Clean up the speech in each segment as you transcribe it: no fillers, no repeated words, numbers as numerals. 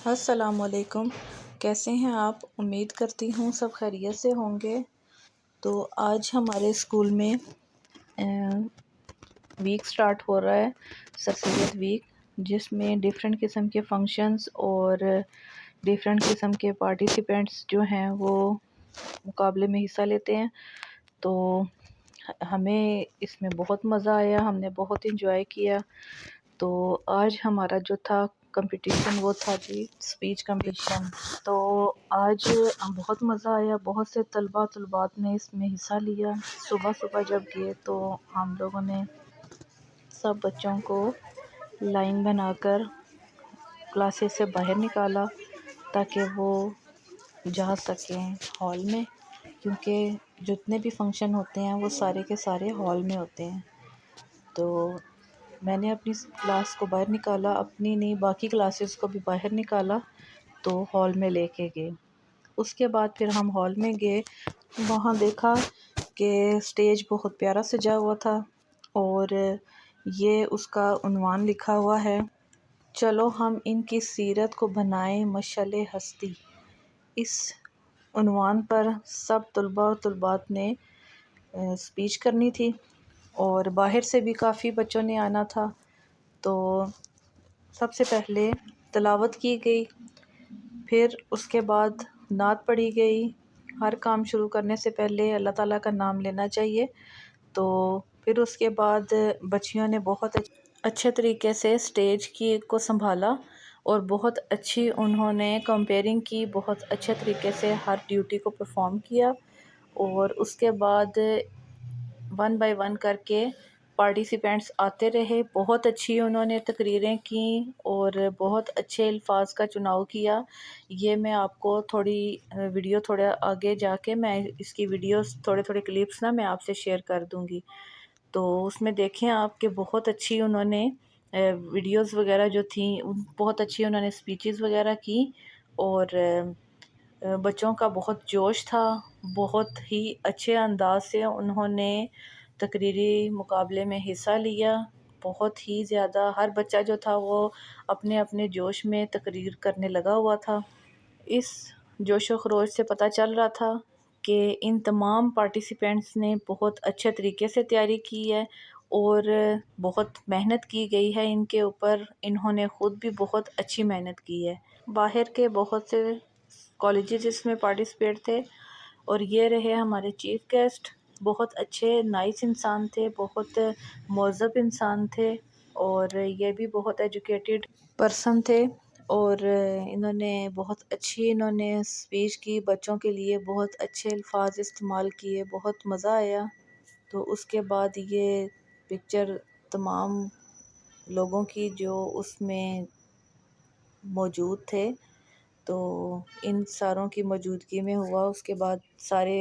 السلام علیکم، کیسے ہیں آپ؟ امید کرتی ہوں سب خیریت سے ہوں گے۔ تو آج ہمارے اسکول میں ویک سٹارٹ ہو رہا ہے، سر سید ویک، جس میں ڈیفرنٹ قسم کے فنکشنز اور ڈیفرنٹ قسم کے پارٹیسپینٹس جو ہیں وہ مقابلے میں حصہ لیتے ہیں۔ تو ہمیں اس میں بہت مزہ آیا، ہم نے بہت انجوائے کیا۔ تو آج ہمارا جو تھا کمپٹیشن وہ تھا جی اسپیچ کمپٹیشن۔ تو آج بہت مزہ آیا، بہت سے طلبات نے اس میں حصہ لیا۔ صبح جب گئے تو ہم لوگوں نے سب بچوں کو لائن بنا کر کلاسز سے باہر نکالا تاکہ وہ جا سکیں ہال میں، کیونکہ جتنے بھی فنکشن ہوتے ہیں وہ سارے کے سارے ہال میں ہوتے ہیں۔ تو میں نے اپنی کلاس کو باہر نکالا، اپنی نہیں باقی کلاسز کو بھی باہر نکالا، تو ہال میں لے کے گئے۔ اس کے بعد پھر ہم ہال میں گئے، وہاں دیکھا کہ اسٹیج بہت پیارا سجا ہوا تھا اور یہ اس کا عنوان لکھا ہوا ہے، چلو ہم ان کی سیرت کو بنائیں مشعل ہستی۔ اس عنوان پر سب طلباء اور طلبات نے اسپیچ کرنی تھی اور باہر سے بھی کافی بچوں نے آنا تھا۔ تو سب سے پہلے تلاوت کی گئی، پھر اس کے بعد نعت پڑھی گئی۔ ہر کام شروع کرنے سے پہلے اللہ تعالیٰ کا نام لینا چاہیے۔ تو پھر اس کے بعد بچیوں نے بہت اچھے طریقے سے اسٹیج کو سنبھالا اور بہت اچھی انہوں نے کمپیئرنگ کی، بہت اچھے طریقے سے ہر ڈیوٹی کو پرفارم کیا۔ اور اس کے بعد 1 بائی 1 کر کے پارٹیسپینٹس آتے رہے، بہت اچھی انہوں نے تقریریں کیں اور بہت اچھے الفاظ کا چناؤ کیا۔ یہ میں آپ کو ویڈیو تھوڑا آگے جا کے میں اس کی ویڈیوز تھوڑے کلپس میں آپ سے شیئر کر دوں گی۔ تو اس میں دیکھیں آپ کہ بہت اچھی انہوں نے ویڈیوز وغیرہ جو تھیں، بہت اچھی انہوں نے اسپیچز وغیرہ کی اور بچوں کا بہت جوش تھا، بہت ہی اچھے انداز سے انہوں نے تقریری مقابلے میں حصہ لیا۔ بہت ہی زیادہ ہر بچہ جو تھا وہ اپنے جوش میں تقریر کرنے لگا ہوا تھا۔ اس جوش و خروش سے پتہ چل رہا تھا کہ ان تمام پارٹیسپینٹس نے بہت اچھے طریقے سے تیاری کی ہے اور بہت محنت کی گئی ہے ان کے اوپر، انہوں نے خود بھی بہت اچھی محنت کی ہے۔ باہر کے بہت سے کالجز اس میں پارٹیسپیٹ تھے اور یہ رہے ہمارے چیف گیسٹ، بہت اچھے نائس انسان تھے، بہت مہذب انسان تھے اور یہ بھی بہت ایجوکیٹڈ پرسن تھے اور انہوں نے بہت اچھی اسپیچ کی، بچوں کے لیے بہت اچھے الفاظ استعمال کیے، بہت مزہ آیا۔ تو اس کے بعد یہ پکچر تمام لوگوں کی جو اس میں موجود تھے تو ان ساروں کی موجودگی میں ہوا۔ اس کے بعد سارے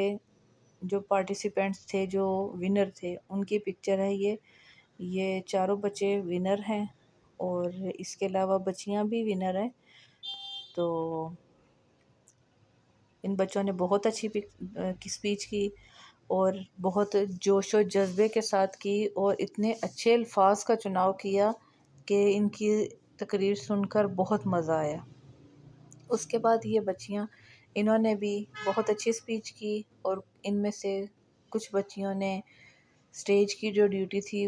جو پارٹیسپینٹس تھے جو ونر تھے ان کی پکچر ہے، یہ چاروں بچے ونر ہیں اور اس کے علاوہ بچیاں بھی ونر ہیں۔ تو ان بچوں نے بہت اچھی اسپیچ کی اور بہت جوش و جذبے کے ساتھ کی اور اتنے اچھے الفاظ کا چناؤ کیا کہ ان کی تقریر سن کر بہت مزہ آیا۔ اس کے بعد یہ بچیاں انہوں نے بھی بہت اچھی اسپیچ کی اور ان میں سے کچھ بچیوں نے اسٹیج کی جو ڈیوٹی تھی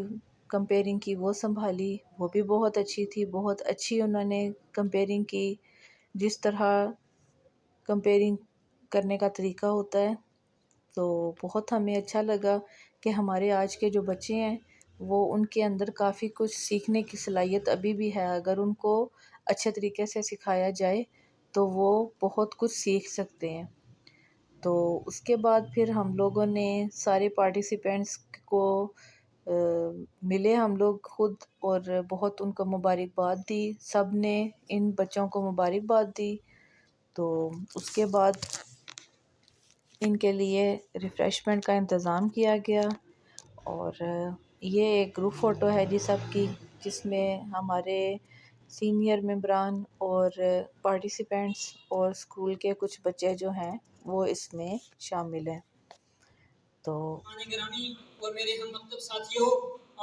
کمپیئرنگ کی وہ سنبھالی، وہ بھی بہت اچھی تھی، بہت اچھی انہوں نے کمپیئرنگ کی، جس طرح کمپیئرنگ کرنے کا طریقہ ہوتا ہے۔ تو بہت ہمیں اچھا لگا کہ ہمارے آج کے جو بچے ہیں وہ ان کے اندر کافی کچھ سیکھنے کی صلاحیت ابھی بھی ہے، اگر ان کو اچھے طریقے سے سکھایا جائے تو وہ بہت کچھ سیکھ سکتے ہیں۔ تو اس کے بعد پھر ہم لوگوں نے سارے پارٹیسپینٹس کو ملے ہم لوگ خود اور بہت ان کو مبارکباد دی، سب نے ان بچوں کو مبارکباد دی۔ تو اس کے بعد ان کے لیے ریفریشمنٹ کا انتظام کیا گیا اور یہ ایک گروپ فوٹو ہے جی سب کی، جس میں ہمارے سینئر ممبران اور پارٹیسپینٹس اور اسکول کے کچھ بچے جو ہیں وہ اس میں شامل ہیں۔ تو گرامی اور میرے ہم مکتب ساتھیوں،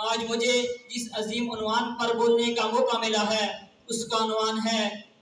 آج مجھے جس عظیم عنوان پر بولنے کا موقع ملا ہے اس کا عنوان ہے